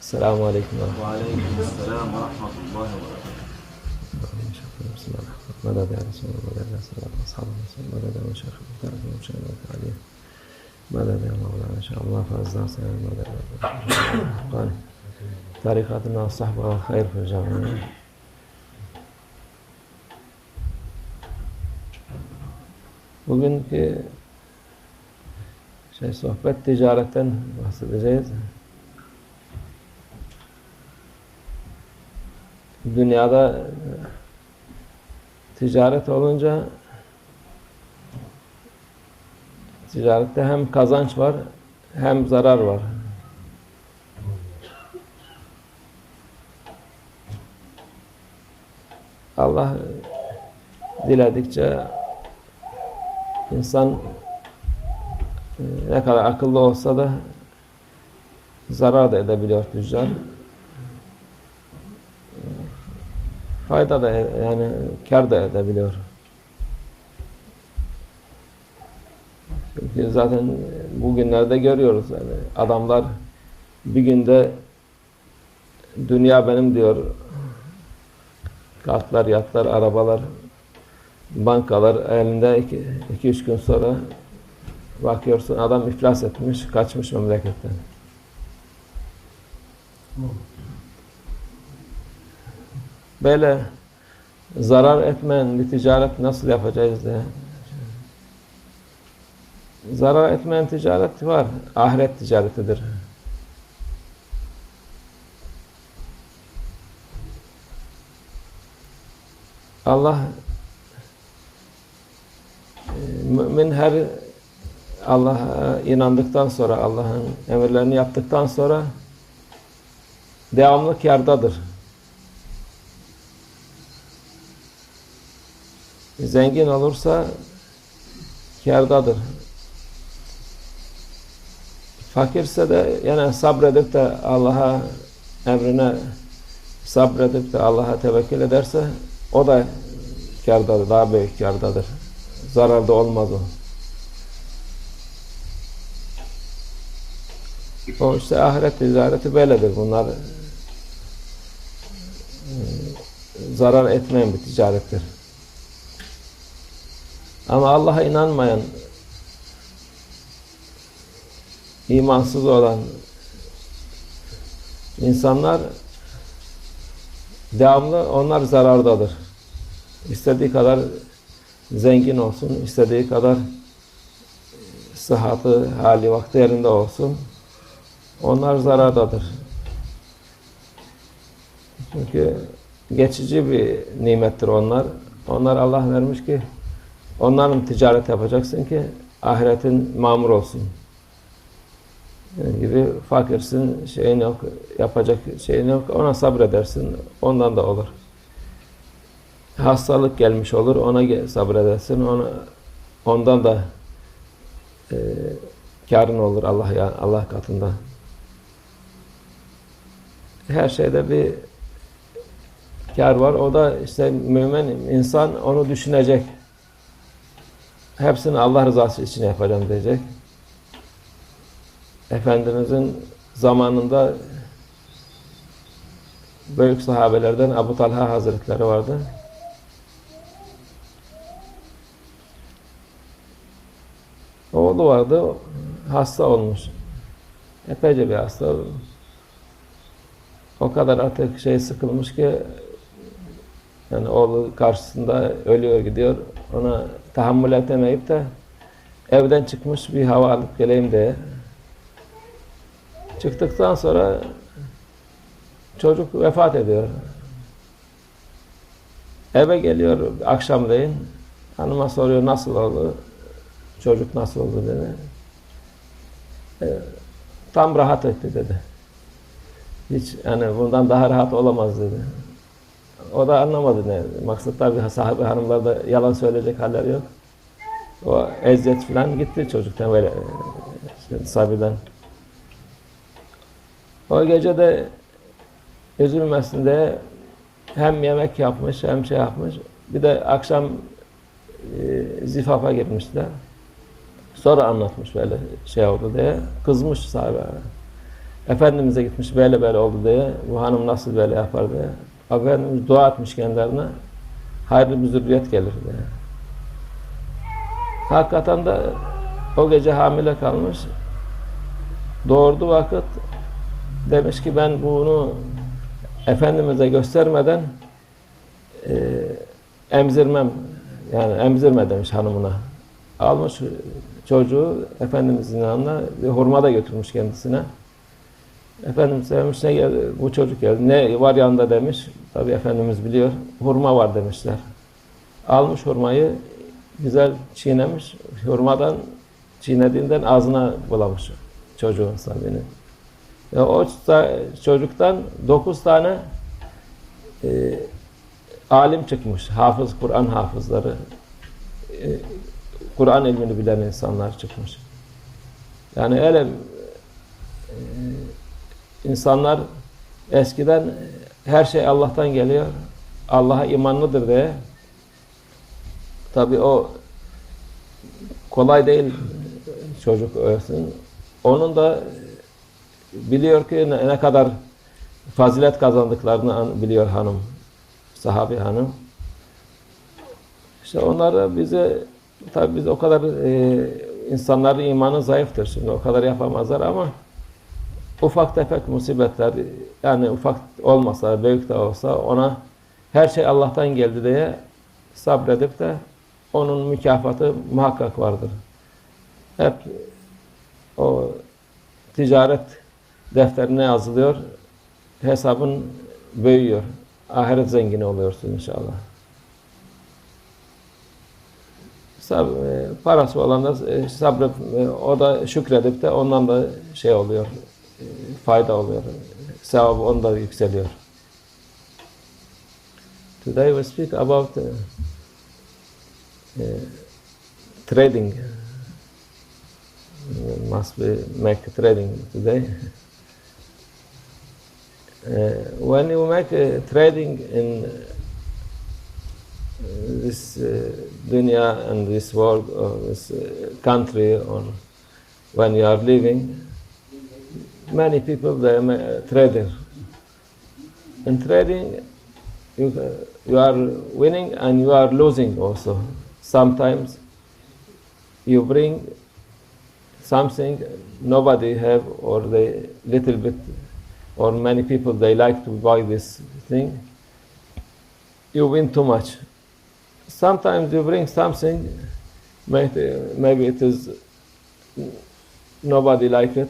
Selamun Aleyküm. Aleykümselam ve rahmetullahi ve berekatuhu. مدد يا رسول الله، مدد يا صلاة أصحاب الرسول، مدد يا مشايخ المختار في مشاهدة عليه، مدد يا مولانا إن شاء الله فأزداد سنة مدد قال طريقتنا الصحبة والخير في الجميع. Bugünkü sohbet ticaretten bahsedeceğiz. Dünyada ticaret olunca ticarette hem kazanç var hem zarar var. Allah diledikçe insan ne kadar akıllı olsa da zarar da edebiliyor tüccar. Fayda da yani kar da edebiliyor. Çünkü zaten bugünlerde görüyoruz yani adamlar bir günde dünya benim diyor. Katlar, yatlar, arabalar, bankalar elinde 2-3 gün sonra bakıyorsun adam iflas etmiş, kaçmış memleketten. Böyle zarar etmeyen bir ticaret nasıl yapacağız diye. Zarar etmeyen ticaret var. Ahiret ticaretidir. Allah mümin her Allah'a inandıktan sonra, Allah'ın emirlerini yaptıktan sonra devamlı kârdadır. Zengin olursa kârdadır. Fakirse de yani sabredip de Allah'a emrine sabredip de Allah'a tevekkül ederse o da kârdadır, daha büyük kârdadır. Zararda olmaz o. O işte ahiret ticareti böyledir. Bunlar zarar etmeyen bir ticarettir. Ama Allah'a inanmayan, imansız olan insanlar devamlı onlar zarardadır. İstediği kadar zengin olsun, istediği kadar sıhhatı, hali, vakti yerinde olsun. Onlar zarardadır. Çünkü geçici bir nimettir onlar. Onlar Allah vermiş ki onların ticaret yapacaksın ki ahiretin mamur olsun. Yani gibi fakirsin, şeyin yok, yapacak şeyin yok, ona sabredersin, ondan da olur. Hastalık gelmiş olur, ona sabredersin, ondan da kârın olur Allah katında. Her şeyde bir kâr var, o da işte mümin insan onu düşünecek. Hepsini Allah rızası için yapacağım diyecek. Efendimizin zamanında büyük sahabelerden Ebu Talha Hazretleri vardı. Oğlu vardı, hasta olmuş. Epeyce bir hasta. O kadar artık sıkılmış ki yani oğlu karşısında ölüyor gidiyor. Ona tahammül edemeyip de evden çıkmış bir hava alıp geleyim diye. Çıktıktan sonra çocuk vefat ediyor. Eve geliyor akşamleyin. Hanıma soruyor nasıl oldu? Çocuk nasıl oldu dedi. Tam rahat etti dedi. Hiç yani bundan daha rahat olamaz dedi. O da anlamadı ne. Maksat tabi sahabe hanımlarda yalan söyleyecek haller yok. O eziyet falan gitti çocuktan böyle sabirden. O gece de üzülmesin diye hem yemek yapmış hem yapmış. Bir de akşam zifafa girmişler. Sonra anlatmış böyle oldu diye. Kızmış sahabe. Efendimiz'e gitmiş böyle böyle oldu diye. Bu hanım nasıl böyle yapar diye. Efendimiz dua etmiş kendilerine. Hayırlı bir zürriyet gelir diye. Hakikaten de o gece hamile kalmış. Doğurdu vakit demiş ki ben bunu Efendimiz'e göstermeden emzirmem. Yani emzirme demiş hanımına. Almış çocuğu Efendimiz'in yanına bir hurma da götürmüş kendisine. Efendimiz demiş ne geldi? Bu çocuk geldi. Ne var yanında demiş. Tabii Efendimiz biliyor. Hurma var demişler. Almış hurmayı güzel çiğnemiş. Hurmadan çiğnediğinden ağzına bulamış çocuğun sahibini. O çocuktan 9 tane alim çıkmış. Hafız, Kur'an hafızları. Kur'an ilmini bilen insanlar çıkmış. Yani öyle insanlar eskiden her şey Allah'tan geliyor. Allah'a imanlıdır diye. Tabii o kolay değil çocuk ölsün. Onun da biliyor ki ne kadar fazilet kazandıklarını biliyor hanım. Sahabi hanım. İşte onları bize tabii biz o kadar insanların imanı zayıftır şimdi o kadar yapamazlar ama ufak tefek musibetler yani ufak olmasa büyük de olsa ona her şey Allah'tan geldi diye sabredip de onun mükafatı muhakkak vardır. Hep o ticaret defterine yazılıyor, hesabın büyüyor, ahiret zengini oluyorsun inşallah. Parası olan da sabret, o da şükredip de ondan da şey oluyor, fayda oluyor, sevabı onda yükseliyor. Today we speak about trading. We must make trading today. When you make trading in this dunya and this world or this country, or when you are living, many people they are traders. In trading, you are winning and you are losing also. Sometimes you bring something nobody have, or they little bit, or many people they like to buy this thing. You win too much. Sometimes you bring something, maybe it is nobody like it.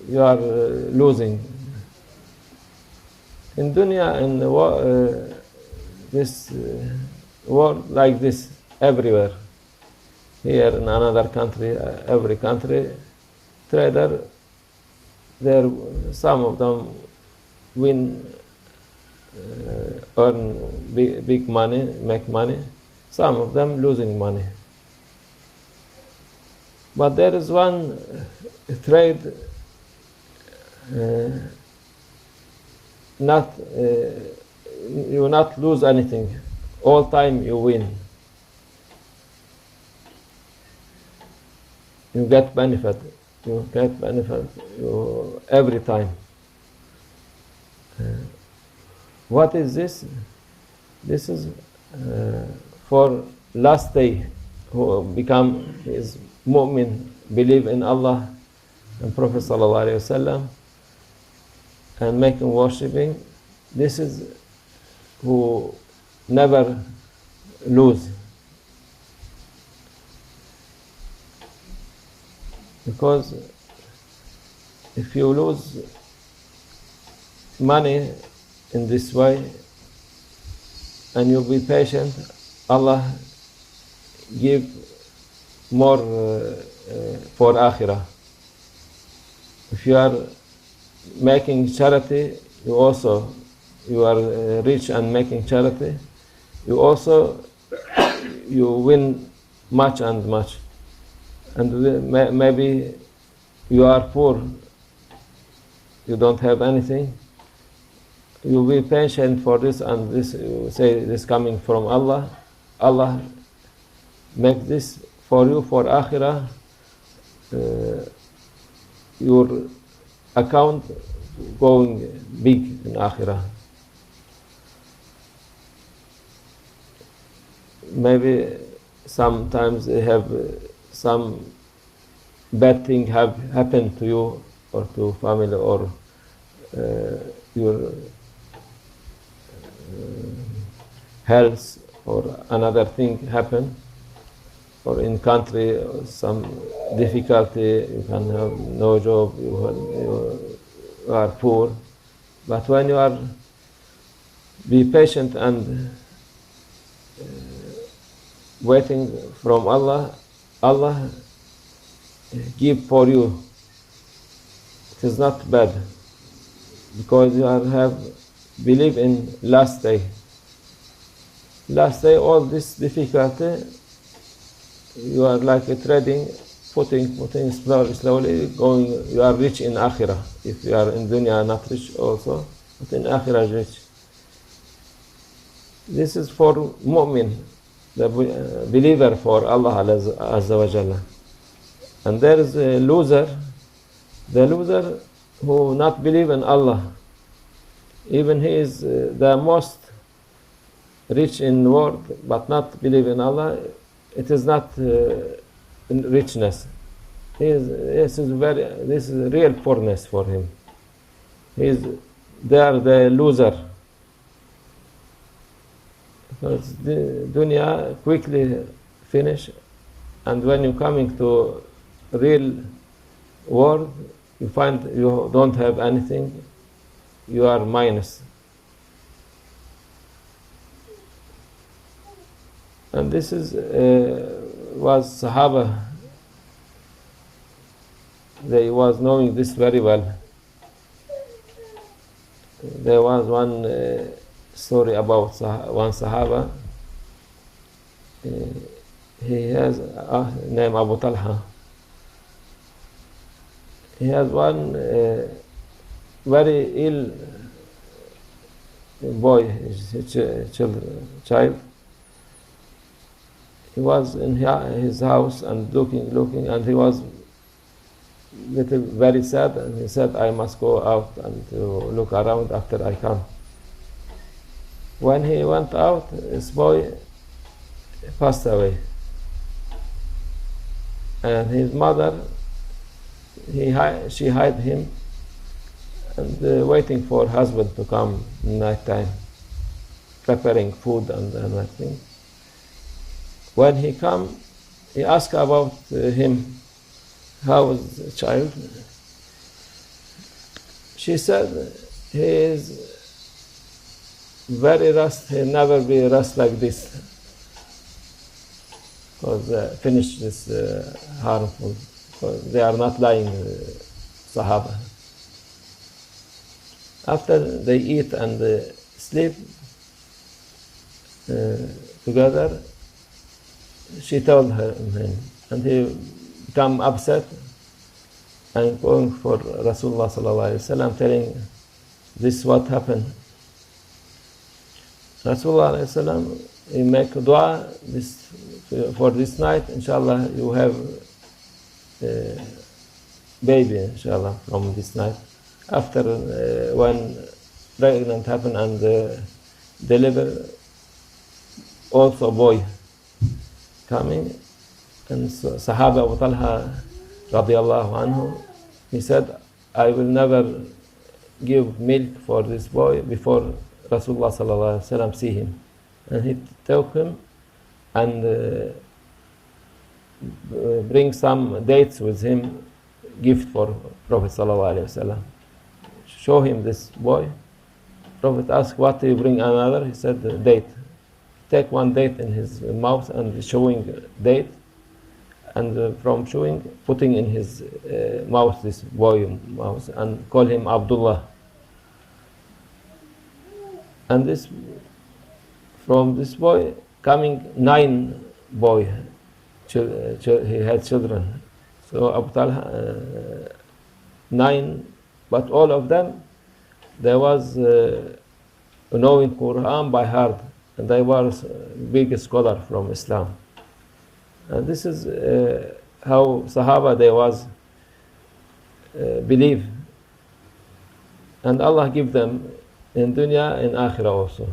You are losing. In dunya and this world like this everywhere. Here in another country, every country, trader, some of them win, earn big money, make money. Some of them losing money. But there is one trade, you not lose anything. All time you win. You get benefit. You get benefit every time. What is this? This is for last day who become is mu'min, believe in Allah and Prophet sallallahu alaihi wasallam and making worshipping. This is who never lose. Because if you lose money in this way and you be patient, Allah give more for akhirah. If you are making charity, you are rich and making charity, you win much and much. And maybe you are poor, you don't have anything, you be patient for this and this, you say this coming from Allah. Allah make this for you for akhirah. Your account going big in Akhirah. Maybe sometimes they have some bad thing have happened to you or to family or your health or another thing happen, or in country some difficulty, you can have no job, you are poor. But when you are be patient and waiting from Allah, Allah give for you. It is not bad because you have believe in last day. Last day, all this difficulty, you are like a trading, putting slowly going. You are rich in Akhirah. If you are in dunya not rich also, but in Akhirah rich. This is for mu'min, the believer for Allah Azza wa Jalla. And there is a loser, the loser who not believe in Allah. Even he is the most rich in the world, but not believe in Allah. It is not richness. This is real poorness for him. They are the loser. Because the dunya quickly finish, and when you're coming to real world, you find you don't have anything, you are minus. And this was Sahaba. They was knowing this very well. There was one story about one Sahaba. He has name Abu Talha. He has one very ill boy, child. He was in his house and looking, and he was very sad. And he said, "I must go out and to look around after I come." When he went out, his boy passed away, and his mother, she hid him and waiting for husband to come night time, preparing food and everything. When he come, he asked about him, how is the child? She said, he is very rust, he'll never be rust like this. Because finish this harmful, because they are not lying, Sahaba. After they eat and sleep together, she told him, and he become upset and going for Rasulullah sallallahu alaihi wasallam, telling this what happened. Rasulullah alaihi wasallam, he make dua for this night. Inshallah, you have baby. Inshallah, from this night. After when pregnant happen and deliver, also boy coming, and so Sahaba Abu Talha radiallahu anhu, he said, I will never give milk for this boy before Rasulullah sallallahu alaihi wasallam see him. And he took him and bring some dates with him, gift for Prophet sallallahu alaihi wasallam. Show him this boy. Prophet asked, what do you bring another? He said, date. Take one date in his mouth and showing date, and from chewing, putting in his mouth, this boy mouth, and call him Abdullah. And this, from this boy coming 9 boy, he had children. So Abu Talha, 9, but all of them, there was knowing Quran by heart, and they were big scholar from Islam. And this is how Sahaba they was believe. And Allah give them in dunya and akhirah also.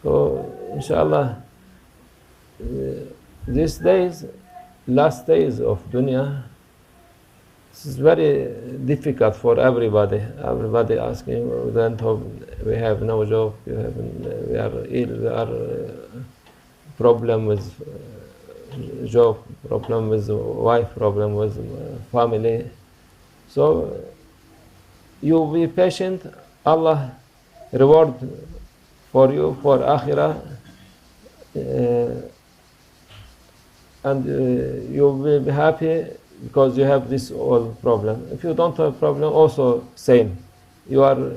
So, inshallah, these days, last days of dunya, this is very difficult for everybody. Everybody asking, we have no job, we are ill, we are problem with job, problem with wife, problem with family. So you be patient, Allah reward for you for akhirah, and you will be happy because you have this old problem. If you don't have problem, also same. You are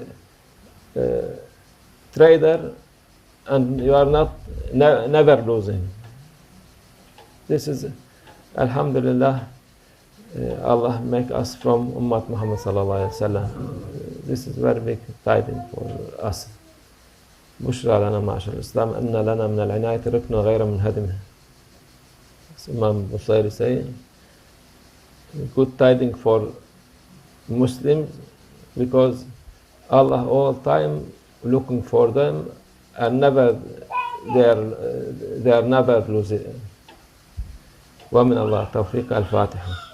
trader and you are not never losing. This is, alhamdulillah, Allah make us from Ummat Muhammad sallallahu alaihi wasallam. This is very big tidings for us. بشرى لنا معشر الإسلام أن لنا من العناية ركن غير منهدم. Imam Busayri say, good tidings for Muslims because Allah all time looking for them and never they are never losing. ومن الله التوفيق. الفاتحة.